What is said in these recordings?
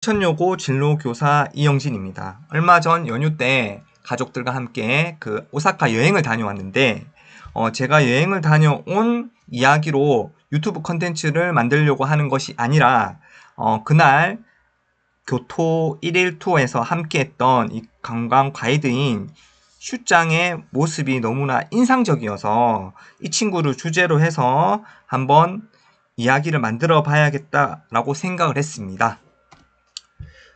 천여고 진로교사 이영진입니다. 얼마 전 연휴 때 가족들과 함께 그 오사카 여행을 다녀왔는데 제가 여행을 다녀온 이야기로 유튜브 컨텐츠를 만들려고 하는 것이 아니라 그날 교토 1일 투어에서 함께 했던 이 관광 가이드인 슈짱의 모습이 너무나 인상적이어서 이 친구를 주제로 해서 한번 이야기를 만들어 봐야겠다라고 생각을 했습니다.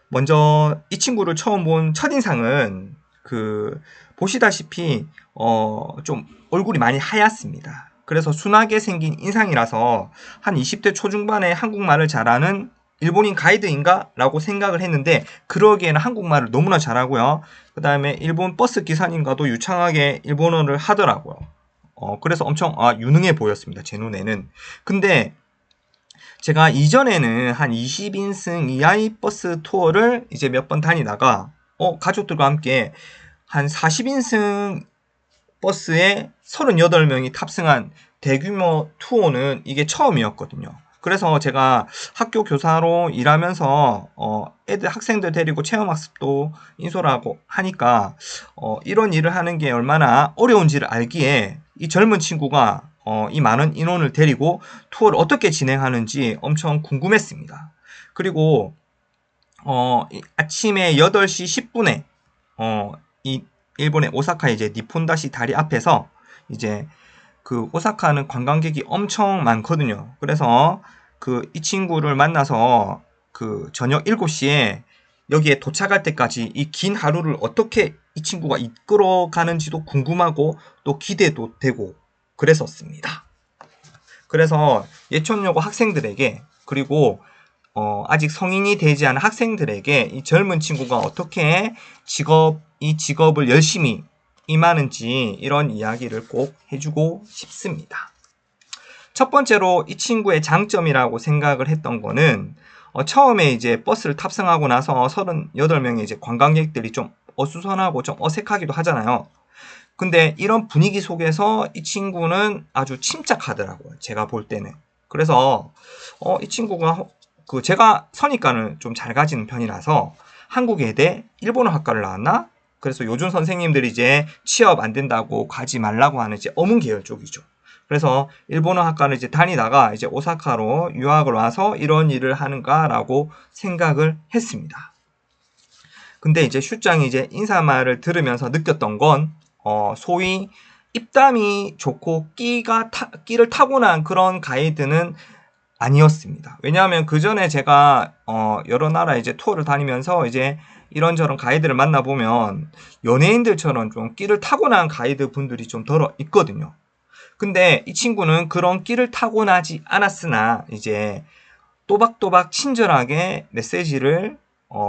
먼저 이 친구를 처음 본 첫인상은 보시다시피 좀 얼굴이 많이 하얗습니다. 그래서 순하게 생긴 인상이라서 한 20대 초중반에 한국말을 잘하는 일본인 가이드인가? 라고 생각을 했는데 그러기에는 한국말을 너무나 잘하고요. 그 다음에 일본 버스 기사님과도 유창하게 일본어를 하더라고요. 그래서 엄청 유능해 보였습니다. 제 눈에는. 근데 제가 이전에는 한 20인승 이하의 버스 투어를 이제 몇 번 다니다가 가족들과 함께 한 40인승 버스에 38명이 탑승한 대규모 투어는 이게 처음이었거든요. 그래서 제가 학교 교사로 일하면서 학생들 데리고 체험학습도 인솔하고 하니까 이런 일을 하는 게 얼마나 어려운지를 알기에 이 젊은 친구가 이 많은 인원을 데리고 투어를 어떻게 진행하는지 엄청 궁금했습니다. 그리고 아침에 8시 10분에 이 일본의 오사카 이제 니폰다시 다리 앞에서 이제 그 오사카는 관광객이 엄청 많거든요. 그래서 이 친구를 만나서 저녁 7시에 여기에 도착할 때까지 이 긴 하루를 어떻게 이 친구가 이끌어 가는지도 궁금하고 또 기대도 되고 그랬었습니다. 그래서 예촌여고 학생들에게 그리고 아직 성인이 되지 않은 학생들에게 이 젊은 친구가 어떻게 이 직업을 열심히 임하는지 이런 이야기를 꼭 해주고 싶습니다. 첫 번째로 이 친구의 장점이라고 생각을 했던 거는 처음에 이제 버스를 탑승하고 나서 38명의 이제 관광객들이 좀 어수선하고 좀 어색하기도 하잖아요. 근데 이런 분위기 속에서 이 친구는 아주 침착하더라고요. 제가 볼 때는. 그래서 이 친구가 제가 선입관을 좀 잘 가지는 편이라서 한국외대 일본어 학과를 나왔나? 그래서 요즘 선생님들이 이제 취업 안 된다고 가지 말라고 하는 이제 어문 계열 쪽이죠. 그래서 일본어 학과를 이제 다니다가 이제 오사카로 유학을 와서 이런 일을 하는가라고 생각을 했습니다. 근데 이제 슈짱이 이제 인사말을 들으면서 느꼈던 건 소위 입담이 좋고 끼를 타고난 그런 가이드는 아니었습니다. 왜냐하면 그 전에 제가 여러 나라 이제 투어를 다니면서 이제 이런저런 가이드를 만나보면 연예인들처럼 좀 끼를 타고난 가이드 분들이 좀 덜어 있거든요. 근데 이 친구는 그런 끼를 타고나지 않았으나 이제 또박또박 친절하게 메시지를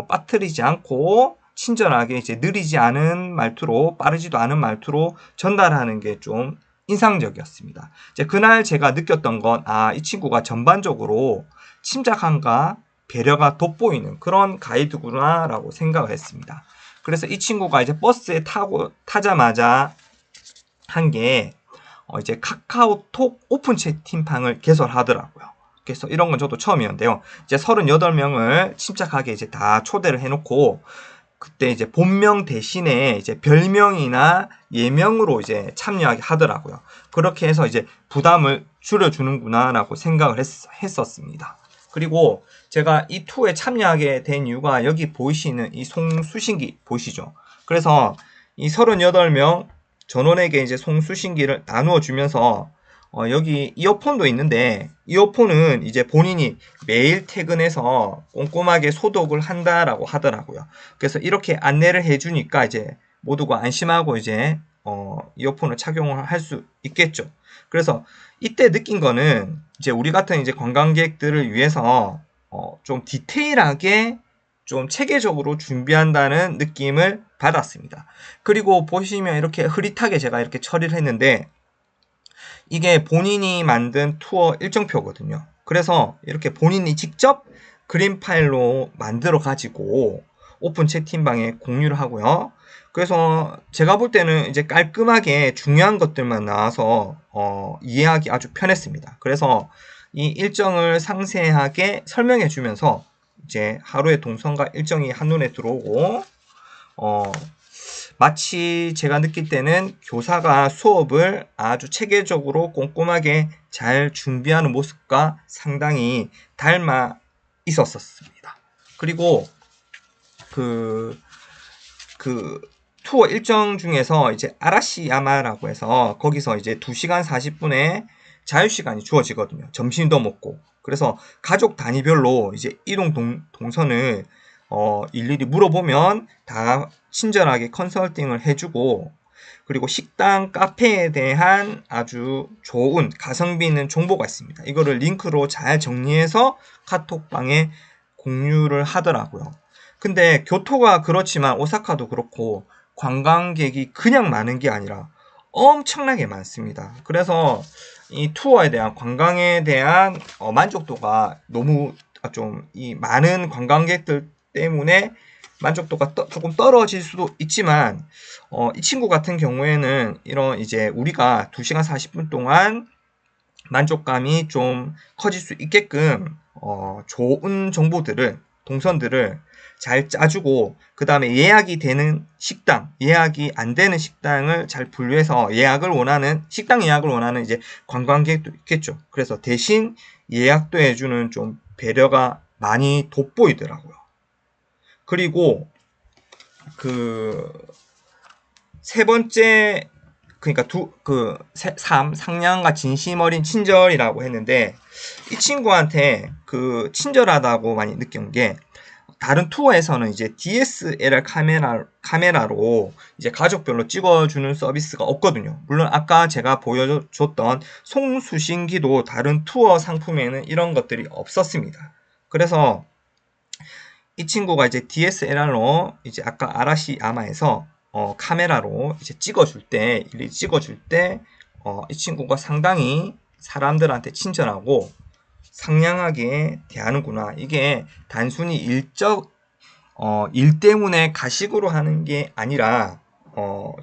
빠뜨리지 않고 친절하게 이제 느리지 않은 말투로 빠르지도 않은 말투로 전달하는 게 좀 인상적이었습니다. 이제 그날 제가 느꼈던 건 이 친구가 전반적으로 침착함과 배려가 돋보이는 그런 가이드구나라고 생각을 했습니다. 그래서 이 친구가 이제 버스에 타자마자 한 게 이제 카카오톡 오픈 채팅방을 개설하더라고요. 그래서 이런 건 저도 처음이었는데요. 이제 38명을 침착하게 이제 다 초대를 해놓고 그때 이제 본명 대신에 이제 별명이나 예명으로 이제 참여하게 하더라고요. 그렇게 해서 이제 부담을 줄여주는구나라고 생각을 했었습니다. 그리고 제가 이 투어에 참여하게 된 이유가 여기 보이시는 이 송수신기 보이시죠? 그래서 이 38명 전원에게 이제 송수신기를 나누어 주면서 여기 이어폰도 있는데 이어폰은 이제 본인이 매일 퇴근해서 꼼꼼하게 소독을 한다라고 하더라고요. 그래서 이렇게 안내를 해주니까 이제 모두가 안심하고 이제 이어폰을 착용을 할 수 있겠죠. 그래서 이때 느낀 거는 이제 우리 같은 이제 관광객들을 위해서 좀 디테일하게 좀 체계적으로 준비한다는 느낌을 받았습니다. 그리고 보시면 이렇게 흐릿하게 제가 이렇게 처리를 했는데 이게 본인이 만든 투어 일정표거든요. 그래서 이렇게 본인이 직접 그림 파일로 만들어 가지고 오픈 채팅방에 공유를 하고요. 그래서 제가 볼 때는 이제 깔끔하게 중요한 것들만 나와서 이해하기 아주 편했습니다. 그래서 이 일정을 상세하게 설명해 주면서 이제 하루의 동선과 일정이 한눈에 들어오고 마치 제가 느낄 때는 교사가 수업을 아주 체계적으로 꼼꼼하게 잘 준비하는 모습과 상당히 닮아 있었습니다. 그리고 그 투어 일정 중에서 이제 아라시야마라고 해서 거기서 이제 2시간 40분의 자유시간이 주어지거든요. 점심도 먹고. 그래서 가족 단위별로 이제 이동 동선을 일일이 물어보면 다 친절하게 컨설팅을 해주고, 그리고 식당, 카페에 대한 아주 좋은 가성비 있는 정보가 있습니다. 이거를 링크로 잘 정리해서 카톡방에 공유를 하더라고요. 근데 교토가 그렇지만 오사카도 그렇고 관광객이 그냥 많은 게 아니라 엄청나게 많습니다. 그래서 이 투어에 대한 관광에 대한 만족도가 너무 좀 이 많은 관광객들 때문에 만족도가 조금 떨어질 수도 있지만 이 친구 같은 경우에는 이런 이제 우리가 2시간 40분 동안 만족감이 좀 커질 수 있게끔 좋은 정보들을 동선들을 잘 짜주고, 그 다음에 예약이 되는 식당, 예약이 안 되는 식당을 잘 분류해서 식당 예약을 원하는 이제 관광객도 있겠죠. 그래서 대신 예약도 해주는 좀 배려가 많이 돋보이더라고요. 그리고 세 번째, 그러니까 상냥과 진심 어린 친절이라고 했는데, 이 친구한테 친절하다고 많이 느낀 게, 다른 투어에서는 이제 DSLR 카메라로 이제 가족별로 찍어주는 서비스가 없거든요. 물론 아까 제가 보여줬던 송수신기도 다른 투어 상품에는 이런 것들이 없었습니다. 그래서 이 친구가 이제 DSLR로 이제 아까 아라시야마에서 카메라로 이제 찍어줄 때 이 친구가 상당히 사람들한테 친절하고 상냥하게 대하는구나. 이게 단순히 일 때문에 가식으로 하는 게 아니라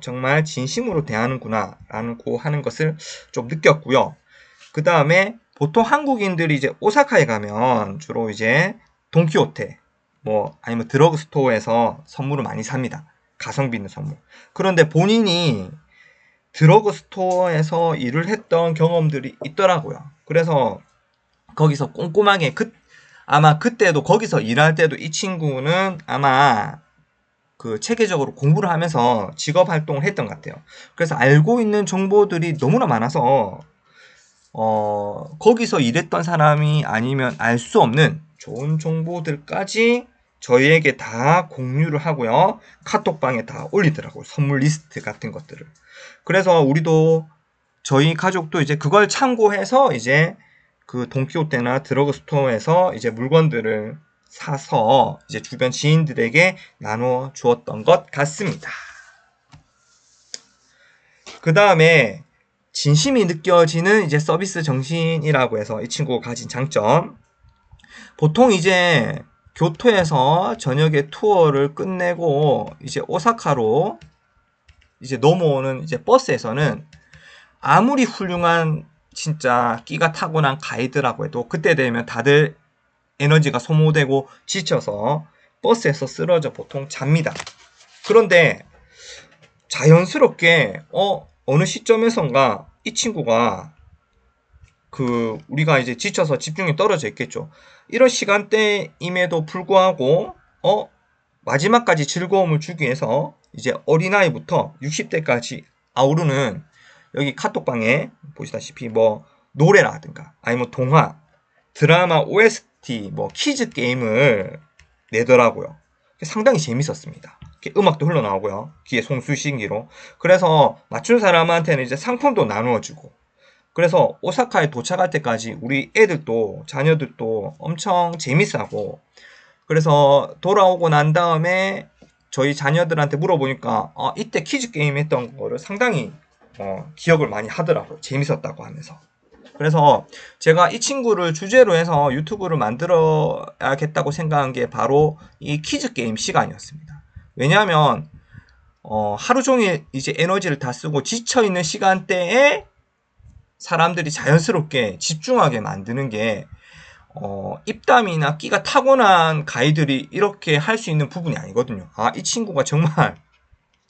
정말 진심으로 대하는구나 라고 하는 것을 좀 느꼈고요. 그 다음에 보통 한국인들이 이제 오사카에 가면 주로 이제 돈키호테 아니면 드러그스토어에서 선물을 많이 삽니다. 가성비 있는 선물. 그런데 본인이 드러그스토어에서 일을 했던 경험들이 있더라고요. 그래서 거기서 꼼꼼하게 아마 그때도 거기서 일할 때도 이 친구는 아마 체계적으로 공부를 하면서 직업 활동을 했던 것 같아요. 그래서 알고 있는 정보들이 너무나 많아서 거기서 일했던 사람이 아니면 알 수 없는 좋은 정보들까지 저희에게 다 공유를 하고요. 카톡방에 다 올리더라고요. 선물 리스트 같은 것들을. 그래서 저희 가족도 이제 그걸 참고해서 이제 돈키호테나 드러그스토어에서 이제 물건들을 사서 이제 주변 지인들에게 나눠 주었던 것 같습니다. 그 다음에 진심이 느껴지는 이제 서비스 정신이라고 해서 이 친구가 가진 장점. 보통 이제 교토에서 저녁에 투어를 끝내고 이제 오사카로 이제 넘어오는 이제 버스에서는 아무리 훌륭한 진짜 끼가 타고난 가이드라고 해도 그때 되면 다들 에너지가 소모되고 지쳐서 버스에서 쓰러져 보통 잡니다. 그런데 자연스럽게 어느 시점에선가 이 친구가 우리가 이제 지쳐서 집중이 떨어져 있겠죠. 이런 시간대임에도 불구하고 마지막까지 즐거움을 주기 위해서 이제 어린아이부터 60대까지 아우르는 여기 카톡방에 보시다시피 노래라든가 아니면 동화, 드라마 OST, 키즈 게임을 내더라고요. 상당히 재밌었습니다. 음악도 흘러나오고요. 귀에 송수신기로. 그래서 맞춘 사람한테는 이제 상품도 나누어주고. 그래서 오사카에 도착할 때까지 우리 자녀들도 엄청 재밌어하고, 그래서 돌아오고 난 다음에 저희 자녀들한테 물어보니까 이때 키즈 게임 했던 거를 상당히 기억을 많이 하더라고요. 재밌었다고 하면서. 그래서 제가 이 친구를 주제로 해서 유튜브를 만들어야겠다고 생각한 게 바로 이 키즈 게임 시간이었습니다. 왜냐하면 하루 종일 이제 에너지를 다 쓰고 지쳐있는 시간대에 사람들이 자연스럽게 집중하게 만드는 게 입담이나 끼가 타고난 가이들이 이렇게 할 수 있는 부분이 아니거든요. 이 친구가 정말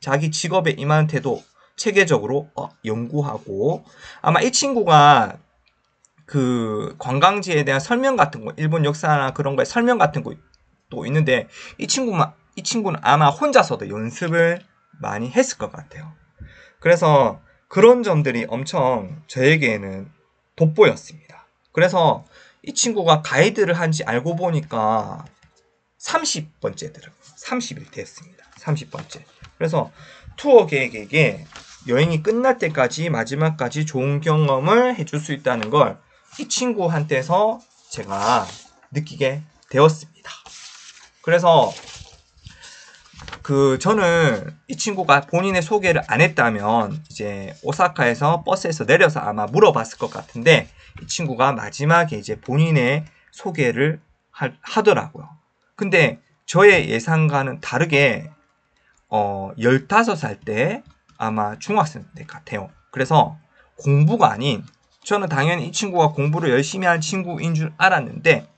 자기 직업에 임하는 태도 체계적으로 연구하고, 아마 이 친구가 그 관광지에 대한 설명 같은 거, 일본 역사나 그런 거에 설명 같은 것도 있는데, 이 친구는 아마 혼자서도 연습을 많이 했을 것 같아요. 그래서 그런 점들이 엄청 저에게는 돋보였습니다. 그래서 이 친구가 가이드를 한지 알고 보니까 30번째더라고요. 30일 됐습니다. 30번째. 그래서 투어 계획에게 여행이 끝날 때까지 마지막까지 좋은 경험을 해줄 수 있다는 걸 이 친구한테서 제가 느끼게 되었습니다. 그래서 저는 이 친구가 본인의 소개를 안 했다면 이제 오사카에서 버스에서 내려서 아마 물어봤을 것 같은데, 이 친구가 마지막에 이제 본인의 소개를 하더라고요. 근데 저의 예상과는 다르게 15살 때 아마 중학생 때 같아요. 그래서 공부가 아닌, 저는 당연히 이 친구가 공부를 열심히 한 친구인 줄 알았는데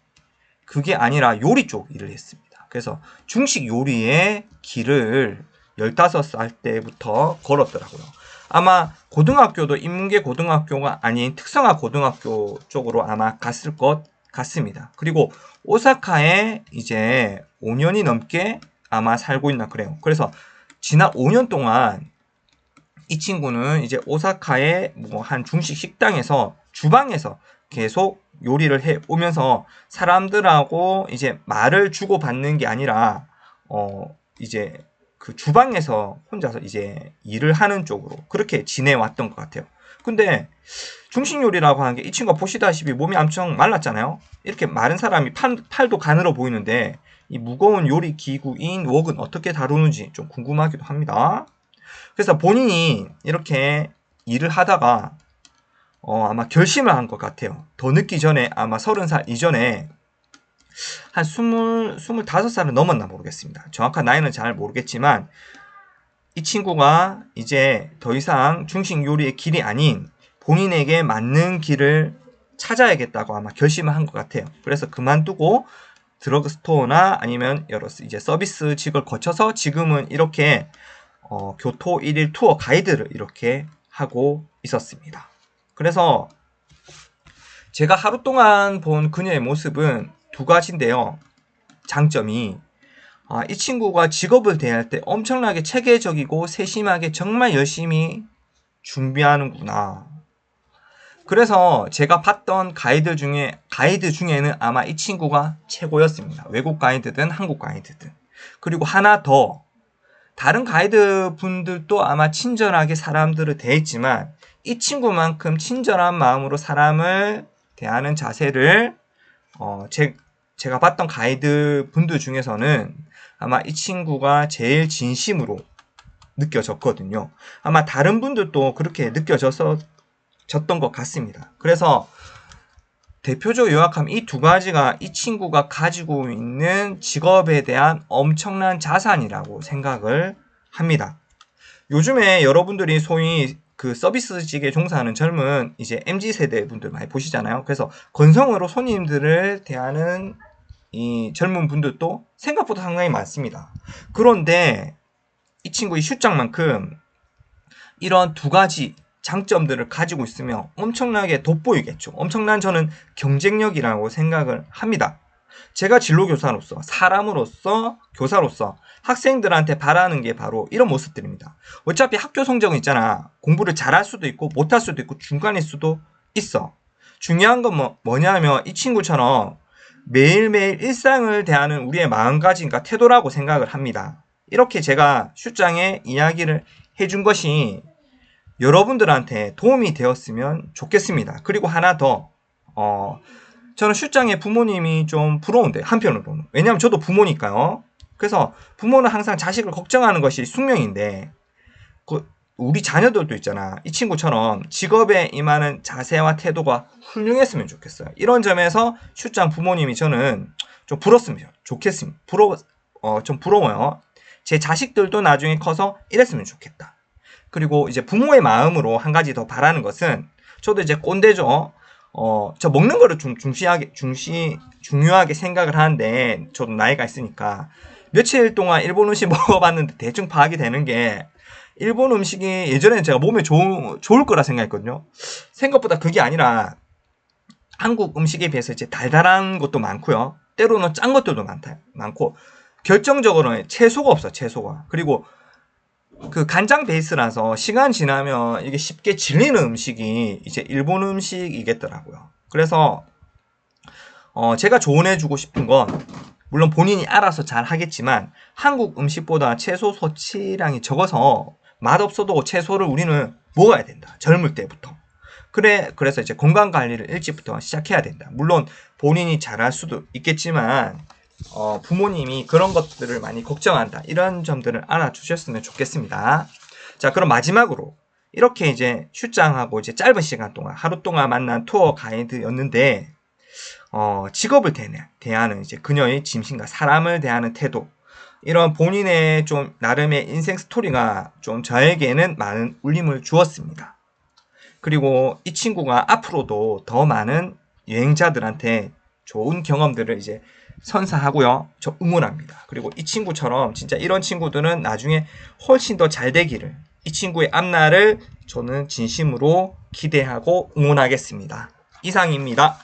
그게 아니라 요리 쪽 일을 했습니다. 그래서 중식 요리의 길을 15살 때부터 걸었더라고요. 아마 고등학교도 인문계 고등학교가 아닌 특성화 고등학교 쪽으로 아마 갔을 것 같습니다. 그리고 오사카에 이제 5년이 넘게 아마 살고 있나 그래요. 그래서 지난 5년 동안 이 친구는 이제 오사카의 뭐 한 중식 식당에서 주방에서 계속 요리를 해 오면서 사람들하고 이제 말을 주고받는 게 아니라 이제 그 주방에서 혼자서 이제 일을 하는 쪽으로 그렇게 지내왔던 것 같아요. 근데 중식 요리라고 하는 게 이 친구가 보시다시피 몸이 엄청 말랐잖아요. 이렇게 마른 사람이 팔도 가늘어 보이는데 이 무거운 요리 기구인 웍은 어떻게 다루는지 좀 궁금하기도 합니다. 그래서 본인이 이렇게 일을 하다가 아마 결심을 한 것 같아요. 더 늦기 전에 아마 30살 이전에 한 25살은 넘었나 모르겠습니다. 정확한 나이는 잘 모르겠지만 이 친구가 이제 더 이상 중식 요리의 길이 아닌 본인에게 맞는 길을 찾아야겠다고 아마 결심을 한 것 같아요. 그래서 그만두고 드러그스토어나 아니면 여러 이제 서비스직을 거쳐서 지금은 이렇게 교토 1일 투어 가이드를 이렇게 하고 있었습니다. 그래서 제가 하루 동안 본 그녀의 모습은 두 가지인데요. 장점이 이 친구가 직업을 대할 때 엄청나게 체계적이고 세심하게 정말 열심히 준비하는구나. 그래서 제가 봤던 가이드 중에는 아마 이 친구가 최고였습니다. 외국 가이드든 한국 가이드든. 그리고 하나 더, 다른 가이드 분들도 아마 친절하게 사람들을 대했지만 이 친구만큼 친절한 마음으로 사람을 대하는 자세를 제가 봤던 가이드 분들 중에서는 아마 이 친구가 제일 진심으로 느껴졌거든요. 아마 다른 분들도 그렇게 느껴졌던 것 같습니다. 그래서 대표적으로 요약하면 이 두 가지가 이 친구가 가지고 있는 직업에 대한 엄청난 자산이라고 생각을 합니다. 요즘에 여러분들이 소위 그 서비스직에 종사하는 젊은 이제 MZ세대 분들 많이 보시잖아요. 그래서 건성으로 손님들을 대하는 이 젊은 분들도 생각보다 상당히 많습니다. 그런데 이 친구의 슈장만큼 이런 두 가지 장점들을 가지고 있으면 엄청나게 돋보이겠죠. 엄청난 저는 경쟁력이라고 생각을 합니다. 제가 진로교사로서, 사람으로서, 교사로서 학생들한테 바라는 게 바로 이런 모습들입니다. 어차피 학교 성적은 있잖아. 공부를 잘할 수도 있고 못할 수도 있고 중간일 수도 있어. 중요한 건 뭐냐면 이 친구처럼 매일매일 일상을 대하는 우리의 마음가짐과 태도라고 생각을 합니다. 이렇게 제가 슈장에 이야기를 해준 것이 여러분들한테 도움이 되었으면 좋겠습니다. 그리고 하나 더, 저는 슈장의 부모님이 좀 부러운데, 한편으로는. 왜냐하면 저도 부모니까요. 그래서 부모는 항상 자식을 걱정하는 것이 숙명인데, 우리 자녀들도 있잖아. 이 친구처럼 직업에 임하는 자세와 태도가 훌륭했으면 좋겠어요. 이런 점에서 슈장 부모님이 저는 좀 부럽으면 좋겠습니다. 좀 부러워요. 제 자식들도 나중에 커서 이랬으면 좋겠다. 그리고 이제 부모의 마음으로 한 가지 더 바라는 것은, 저도 이제 꼰대죠. 저 먹는 거를 좀 중요하게 생각을 하는데, 저도 나이가 있으니까, 며칠 동안 일본 음식 먹어봤는데 대충 파악이 되는 게, 일본 음식이 예전에는 제가 몸에 좋을 거라 생각했거든요. 생각보다 그게 아니라, 한국 음식에 비해서 이제 달달한 것도 많고요. 때로는 짠 것들도 많고, 결정적으로는 채소가 없어, 채소가. 그리고 그 간장 베이스라서 시간 지나면 이게 쉽게 질리는 음식이 이제 일본 음식이겠더라고요. 그래서 제가 조언해주고 싶은 건, 물론 본인이 알아서 잘 하겠지만 한국 음식보다 채소 섭취량이 적어서 맛없어도 채소를 우리는 먹어야 된다. 젊을 때부터. 그래서 이제 건강 관리를 일찍부터 시작해야 된다. 물론 본인이 잘할 수도 있겠지만 부모님이 그런 것들을 많이 걱정한다. 이런 점들을 알아주셨으면 좋겠습니다. 자, 그럼 마지막으로 이렇게 이제 출장하고 이제 짧은 시간 동안 하루 동안 만난 투어 가이드였는데 직업을 대하는 이제 그녀의 짐승과 사람을 대하는 태도, 이런 본인의 좀 나름의 인생 스토리가 좀 저에게는 많은 울림을 주었습니다. 그리고 이 친구가 앞으로도 더 많은 여행자들한테 좋은 경험들을 이제 선사하고요. 저 응원합니다. 그리고 이 친구처럼 진짜 이런 친구들은 나중에 훨씬 더 잘 되기를, 이 친구의 앞날을 저는 진심으로 기대하고 응원하겠습니다. 이상입니다.